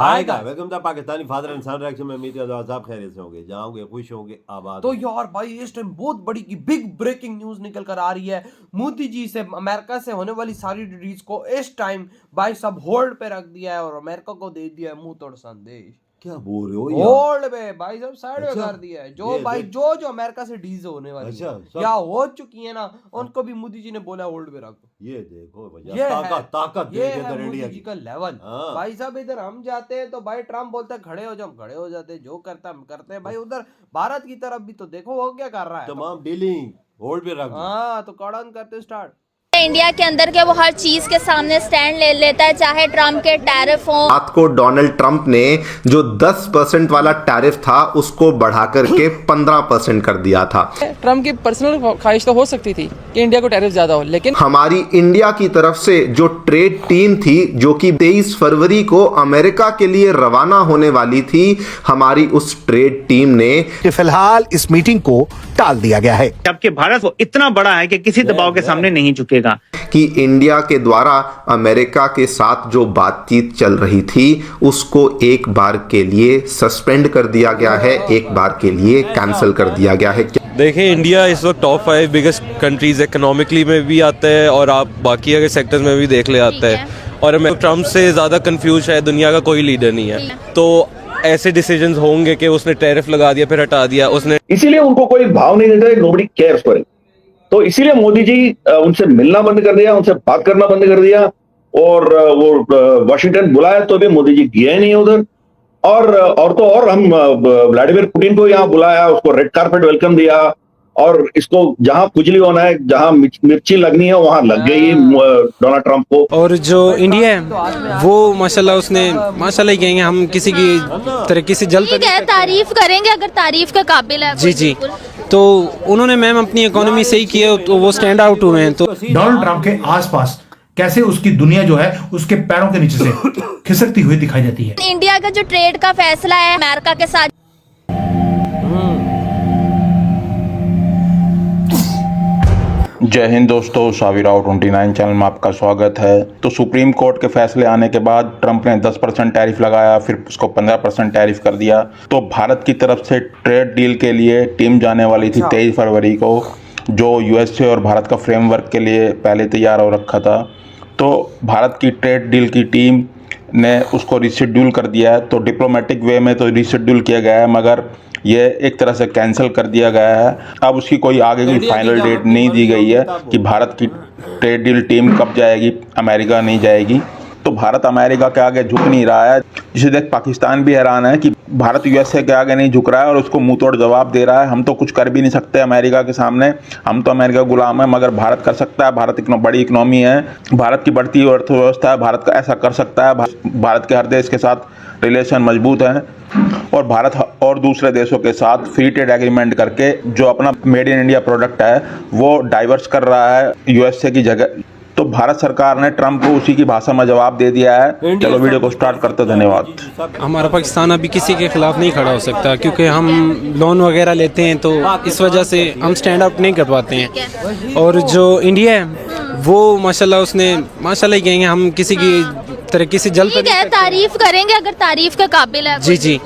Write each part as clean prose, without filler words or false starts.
Hi guys, welcome to Pakistani father and son reaction में। उम्मीद करता हूं आप खैरियत से होंगे, जाओगे, खुश होंगे, आबाद। तो यार भाई इस टाइम बहुत बड़ी की बिग ब्रेकिंग न्यूज निकल कर आ रही है। मोदी जी से अमेरिका से होने वाली सारी डिलीज को इस टाइम भाई सब होल्ड पे रख दिया है और अमेरिका को दे दिया है मुंह तोड़ संदेश। क्या बोल रहे हो यार? होल्ड पे भाई सब साइड में अच्छा, कर दिया है। जो भाई जो अमेरिका से डील होने वाली अच्छा, है या हो चुकी है ना, उनको भी मोदी जी ने बोला होल्ड पे रखो। ये देखो भैया, ये ताकत ये देख है इधर मोदी इंडिया जी की। का लेवल। हाँ। भाई साहब इधर हम जाते हैं तो भाई ट्रम्प बोलते हैं खड़े हो जाओ, खड़े हो जाते हैं, जो करता हम करते हैं। भाई उधर भारत की तरफ भी तो देखो वो क्या कर रहा है। तमाम डीलिंग होल्ड पे रख दो। हाँ तो कड़न करते स्टार्ट। इंडिया के अंदर के वो हर चीज के सामने स्टैंड ले लेता है, चाहे ट्रम्प के टैरिफ हो। रात को डोनाल्ड ट्रंप ने जो 10% वाला टैरिफ था उसको बढ़ाकर के 15% कर दिया था। ट्रम्प की पर्सनल ख्वाहिश तो हो सकती थी कि इंडिया को टैरिफ ज्यादा हो, लेकिन हमारी इंडिया की तरफ से जो ट्रेड टीम थी जो कि 23 फरवरी को अमेरिका के लिए रवाना होने वाली थी, हमारी उस ट्रेड टीम ने फिलहाल इस मीटिंग को टाल दिया गया है। जबकि भारत वो इतना बड़ा है कि किसी दबाव के सामने नहीं झुकेगा। कि इंडिया के द्वारा अमेरिका के साथ जो बातचीत चल रही थी उसको एक बार के लिए सस्पेंड कर दिया गया है, एक बार के लिए कैंसिल कर दिया गया है। देखिए, इंडिया इस वक्त टॉप 5 बिगेस्ट कंट्रीज इकोनॉमिकली में भी आता है और आप बाकी अगर सेक्टर्स में भी देख ले आता है। और मैं ट्रम्प से ज़्यादा कंफ्यूज है, दुनिया का कोई लीडर नहीं है। तो ऐसे डिसीजंस होंगे कि उसने टैरिफ लगा दिया फिर हटा दिया, उसने इसीलिए उनको कोई भाव नहीं देता है, नोबडी केयर्स फॉर इट। तो इसीलिए मोदी जी उनसे मिलना बंद कर दिया, उनसे बात करना बंद कर दिया। और वो वाशिंगटन बुलाया तो भी मोदी जी गए नहीं उधर। और तो और हम व्लादिमीर पुतिन को यहाँ बुलाया, उसको रेड कार्पेट वेलकम दिया और इसको जहां खुजली होना है, जहां मिर्ची लगनी है वहां लग गई डोनाल्ड ट्रंप को। और जो इंडिया है वो माशाल्लाह उसने माशाल्लाह ही कहेंगे, हम किसी की तरक्की से जल्द ठीक है, तारीफ करेंगे अगर तारीफ के काबिल है। जी तो उन्होंने मैम अपनी इकोनॉमी सही की है तो वो स्टैंड आउट हुए हैं। तो डोनाल्ड ट्रंप के आसपास कैसे उसकी दुनिया जो है उसके पैरों के नीचे से खिसकती हुई दिखाई देती है। इंडिया का जो ट्रेड का फैसला है अमेरिका के साथ, जय हिंद दोस्तों, साविराव 29 चैनल में आपका स्वागत है। तो सुप्रीम कोर्ट के फैसले आने के बाद ट्रंप ने 10% टैरिफ लगाया, फिर उसको 15% टैरिफ कर दिया। तो भारत की तरफ से ट्रेड डील के लिए टीम जाने वाली थी 23 फरवरी को, जो यूएसए और भारत का फ्रेमवर्क के लिए पहले तैयार हो रखा था। तो भारत की ट्रेड डील की टीम ने उसको रिशेड्यूल कर दिया है। तो डिप्लोमेटिक वे में तो रिशेड्यूल किया गया है, मगर ये एक तरह से कैंसिल कर दिया गया है। अब उसकी कोई आगे की फाइनल डेट नहीं दी गई है कि भारत की ट्रेड डील टीम कब जाएगी, अमेरिका नहीं जाएगी। तो भारत अमेरिका के आगे झुक नहीं रहा है, जिसे देख पाकिस्तान भी हैरान है कि भारत यूएसए के आगे नहीं झुक रहा है और उसको मुंह तोड़ जवाब दे रहा है। हम तो कुछ कर भी नहीं सकते अमेरिका के सामने, हम तो अमेरिका गुलाम है, मगर भारत कर सकता है। भारत इतनी बड़ी इकोनॉमी है, भारत की बढ़ती हुई अर्थव्यवस्था है, भारत का ऐसा कर सकता है। भारत के हर देश के साथ रिलेशन मजबूत है और भारत और दूसरे देशों के साथ फ्री ट्रेड एग्रीमेंट करके जो अपना मेड इन इंडिया प्रोडक्ट है वो डाइवर्स कर रहा है यूएसए की जगह। तो भारत सरकार ने ट्रंप को उसी की भाषा में जवाब दे दिया है। चलो वीडियो को स्टार्ट करते, धन्यवाद। हमारा पाकिस्तान अभी किसी के खिलाफ नहीं खड़ा हो सकता क्योंकि हम लोन वगैरह लेते हैं, तो इस वजह से हम स्टैंड आउट नहीं कर पाते हैं। और जो इंडिया है वो माशाल्लाह उसने माशाल्लाह ही कहेंगे, हम किसी की तरक्की से जल्द ठीक है, तारीफ करेंगे अगर तारीफ के काबिल है। जी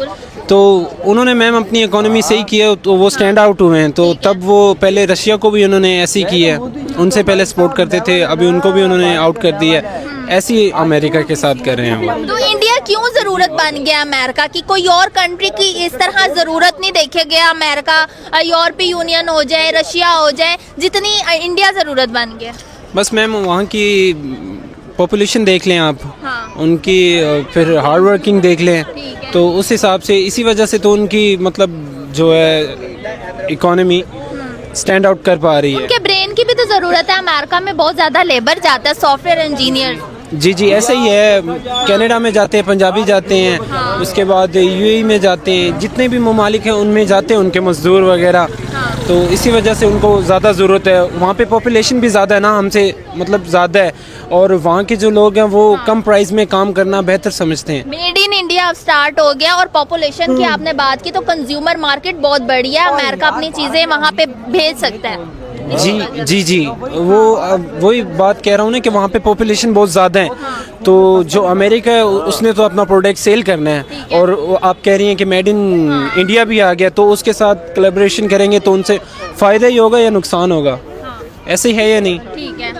तो उन्होंने मैम अपनी इकोनॉमी सही की है तो वो स्टैंड आउट हुए हैं। तो तब वो पहले रशिया को भी उन्होंने ऐसी की है, उनसे पहले सपोर्ट करते थे, अभी उनको भी उन्होंने आउट कर दिया है। ऐसी अमेरिका के साथ कर रहे हैं वो। तो इंडिया क्यों जरूरत बन गया अमेरिका की? कोई और कंट्री की इस तरह जरूरत नहीं देखे गया। अमेरिका, यूरोपीय यूनियन हो जाए, रशिया हो जाए, जितनी इंडिया जरूरत बन गया। बस मैम वहाँ की पॉपुलेशन देख लें आप, हाँ। उनकी फिर हार्ड वर्किंग देख लें, तो उस हिसाब से इसी वजह से तो उनकी मतलब जो है इकोनॉमी स्टैंड आउट कर पा रही है। उनके ब्रेन की भी तो जरूरत है। अमेरिका में बहुत ज्यादा लेबर जाता है, सॉफ्टवेयर इंजीनियर। जी ऐसे ही है। कनाडा में जाते हैं, पंजाबी जाते हैं, हाँ। उसके बाद यूएई में जाते हैं, जितने भी ममालिक हैं उनमें जाते हैं उनके मजदूर वगैरह। हाँ। तो इसी वजह से उनको ज़्यादा ज़रूरत है। वहाँ पे पॉपुलेशन भी ज़्यादा है ना, हमसे मतलब ज़्यादा है, और वहाँ के जो लोग हैं वो कम प्राइस में काम करना बेहतर समझते हैं। मेड इन इंडिया अब स्टार्ट हो गया। और पॉपुलेशन की आपने बात की तो कंज्यूमर मार्केट बहुत बड़ी है। अमेरिका अपनी चीजें वहाँ पे भेज सकता है। जी वो वही बात कह रहा हूँ ना कि वहाँ पे पॉपुलेशन बहुत ज़्यादा है, तो जो अमेरिका है उसने तो अपना प्रोडक्ट सेल करना है, और आप कह रही हैं कि मेड इन इंडिया भी आ गया, तो उसके साथ कोलैबोरेशन करेंगे तो उनसे फ़ायदा ही होगा या नुकसान होगा, ऐसे ही है या नहीं? ठीक है।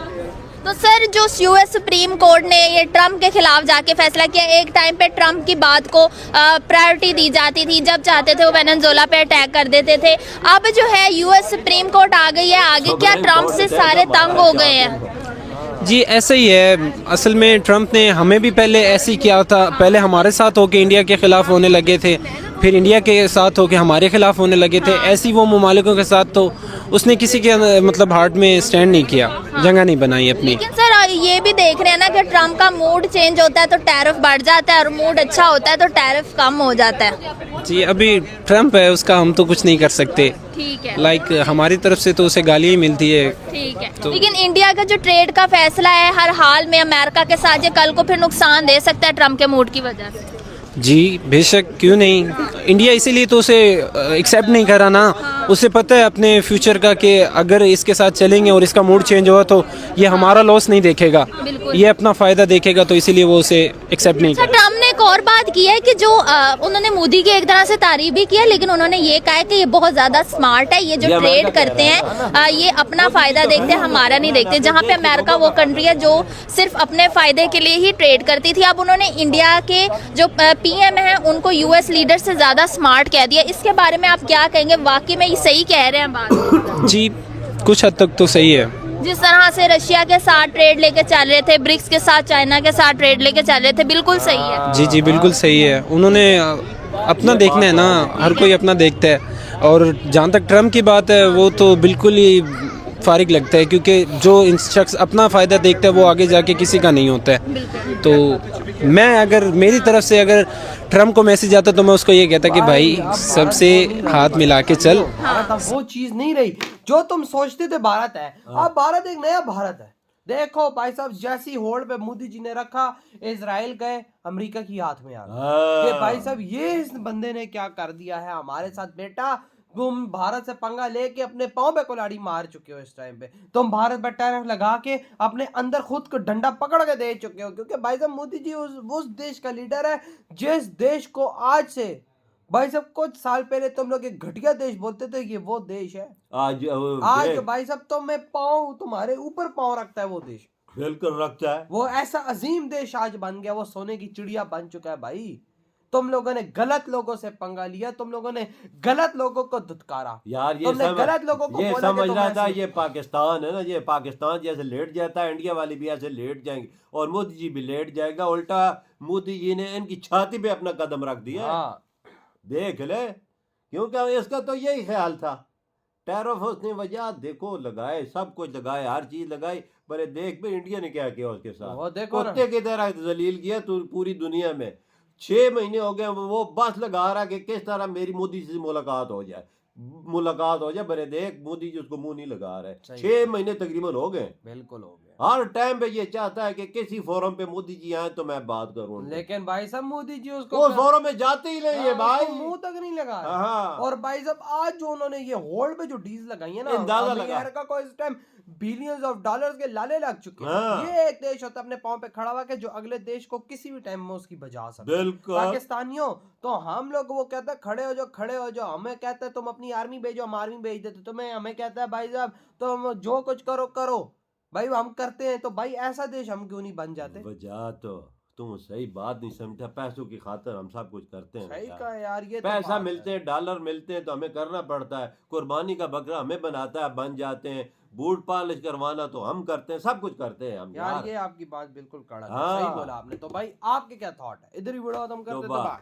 तो सर जो यूएस सुप्रीम कोर्ट ने ये ट्रम्प के खिलाफ जाके फैसला किया, एक टाइम पे ट्रम्प की बात को प्रायोरिटी दी जाती थी, जब चाहते थे वो वेनेजुएला पे अटैक कर देते थे, अब जो है यूएस सुप्रीम कोर्ट आ गई है आगे, क्या ट्रम्प से सारे तंग हो गए हैं? जी ऐसा ही है, असल में ट्रम्प ने हमें भी पहले ऐसे ही किया था, पहले हमारे साथ होके इंडिया के ख़िलाफ़ होने लगे थे, फिर इंडिया के साथ होके हमारे खिलाफ़ होने लगे थे, ऐसी वो ममालिकों के साथ तो उसने किसी के मतलब हार्ट में स्टैंड नहीं किया, जगह नहीं बनाई अपनी। लेकिन सर ये भी देख रहे हैं ना कि ट्रम्प का मूड चेंज होता है तो टैरिफ बढ़ जाता है, और मूड अच्छा होता है तो टैरिफ कम हो जाता है। जी अभी ट्रम्प है, उसका हम तो कुछ नहीं कर सकते, ठीक है, लाइक हमारी तरफ से तो उसे गालियाँ ही मिलती है। ठीक है, तो लेकिन इंडिया का जो ट्रेड का फैसला है हर हाल में अमेरिका के साथ, ये कल को फिर नुकसान दे सकता है ट्रम्प के मूड की वजह से। जी बेशक, क्यों नहीं, इंडिया इसीलिए तो उसे एक्सेप्ट नहीं करा ना, उसे पता है अपने फ्यूचर का कि अगर इसके साथ चलेंगे और इसका मूड चेंज हुआ तो ये हमारा लॉस नहीं देखेगा, ये अपना फ़ायदा देखेगा, तो इसीलिए वो उसे एक्सेप्ट नहीं करा। ट्रम्प ने एक और बात की है कि जो उन्होंने मोदी की एक तरह से तारीफ भी की है, लेकिन उन्होंने ये कहा है कि ये बहुत ज़्यादा स्मार्ट है, ये जो ट्रेड करते हैं ये अपना फ़ायदा देखते हैं, हमारा नहीं देखते, जहाँ पे अमेरिका वो कंट्री है जो सिर्फ अपने फ़ायदे के लिए ही ट्रेड करती थी, अब उन्होंने इंडिया के जो पीएम है उनको यूएस लीडर से ज़्यादा स्मार्ट कह दिया, इसके बारे में आप क्या कहेंगे? वाकई में ये सही कह रहे हैं बात? जी कुछ हद तक तो सही है, जिस तरह से रशिया के साथ ट्रेड लेके चल रहे थे, ब्रिक्स के साथ, चाइना के साथ ट्रेड लेके चल रहे थे, बिल्कुल सही है। जी बिल्कुल सही है, उन्होंने अपना देखना है ना, हर कोई अपना देखता है, और जहाँ तक ट्रम्प की बात है वो तो बिल्कुल ही फारिग लगता है, क्योंकि जो शख्स अपना फ़ायदा देखता है वो आगे जाके किसी का नहीं होता है। तो मैं अगर मेरी तरफ से अगर ट्रम्प को मैसेज आता तो मैं उसको ये कहता कि भाई सबसे हाथ मिला के चल। भारत अब वो चीज नहीं रही जो तुम सोचते थे भारत है, अब भारत एक नया भारत है। देखो भाई साहब, जैसी होल्ड पे मोदी जी ने रखा, इजराइल गए, अमेरिका की हाथ में आ गए कि भाई साहब ये इस बंदे ने क्या कर दिया है हमारे साथ, बेटा तुम भारत से पंगा लेके अपने पाँव पे कुल्हाड़ी मार चुके हो, इस टाइम पे तुम भारत पर टैरिफ लगा के अपने अंदर खुद को डंडा पकड़ के दे चुके हो, क्योंकि भाई साहब मोदी जी उस देश का लीडर है जिस देश को आज से भाई साहब कुछ साल पहले तुम लोग एक घटिया देश बोलते थे, ये वो देश है आज भाई साहब तुम्हारे ऊपर पाँव रखता है वो देश, बिल्कुल रखता है, वो ऐसा अजीम देश आज बन गया, वो सोने की चिड़िया बन चुका है। भाई तुम लोगों ने गलत लोगों से पंगा लिया, तुम लोगों ने गलत लोगों को धुतकारा यार, ये गलत लोगों को ये समझ रहा था ये पाकिस्तान है ना, ये पाकिस्तान जैसे लेट जाता है, इंडिया वाले भी ऐसे लेट जाएंगे और मोदी जी भी लेट जाएगा, उल्टा मोदी जी ने इनकी छाती पे अपना कदम रख दिया। देख ले, क्योंकि इसका तो यही ख्याल था, टैरिफ उसने वजह देखो लगाए, सब कुछ लगाए, हर चीज लगाई, पर देख भी इंडिया ने क्या किया उसके साथ, कुत्ते की तरह जलील किया पूरी दुनिया में। 6 महीने हो गए वो बस लगा रहा कि किस तरह मेरी मोदी से मुलाकात हो जाए, बरे देख मोदी जी उसको मुंह नहीं लगा रहे, 6 महीने तकरीबन हो गए, बिल्कुल हो गए। हर टाइम पे ये चाहता है कि किसी फोरम पे मोदी जी आए तो मैं बात करूं, लेकिन भाई साहब मोदी जी उसको फोरम में जाते ही नहीं है भाई, मुंह तक नहीं लगा। और भाई साहब आज जो उन्होंने ये होल्ड पे जो डील लगाई है ना, अमेरिका को इस टाइम बिलियंस ऑफ डॉलर्स के लाले लग चुके हैं। ये एक देश होता है अपने पांव पे खड़ा हुआ के जो अगले देश को किसी भी टाइम में उसकी बजा सकता है। पाकिस्तानियों तो हम लोग वो कहते हैं खड़े हो जाओ, हमें कहते हैं तुम अपनी आर्मी भेजो, हम आर्मी भेज देते तुम्हें, हमें कहता है भाई साहब तुम जो कुछ करो भाई हम करते हैं, तो भाई ऐसा देश हम क्यों नहीं बन जाते? वजह तो तुम सही बात नहीं समझा, पैसों की खातिर हम सब कुछ करते हैं। सही कहा यार, ये पैसा तो मिलते हैं, डॉलर मिलते हैं तो हमें करना पड़ता है, कुर्बानी का बकरा हमें बनाता है, बन जाते हैं, बूट पॉलिश करवाना तो हम करते हैं, सब कुछ करते हैं हम यार। ये आपकी बात बिल्कुल कड़क है, सही बोला आपने। तो भाई आपके क्या थॉट है? इधर ही वीडियो खत्म कर देते हैं।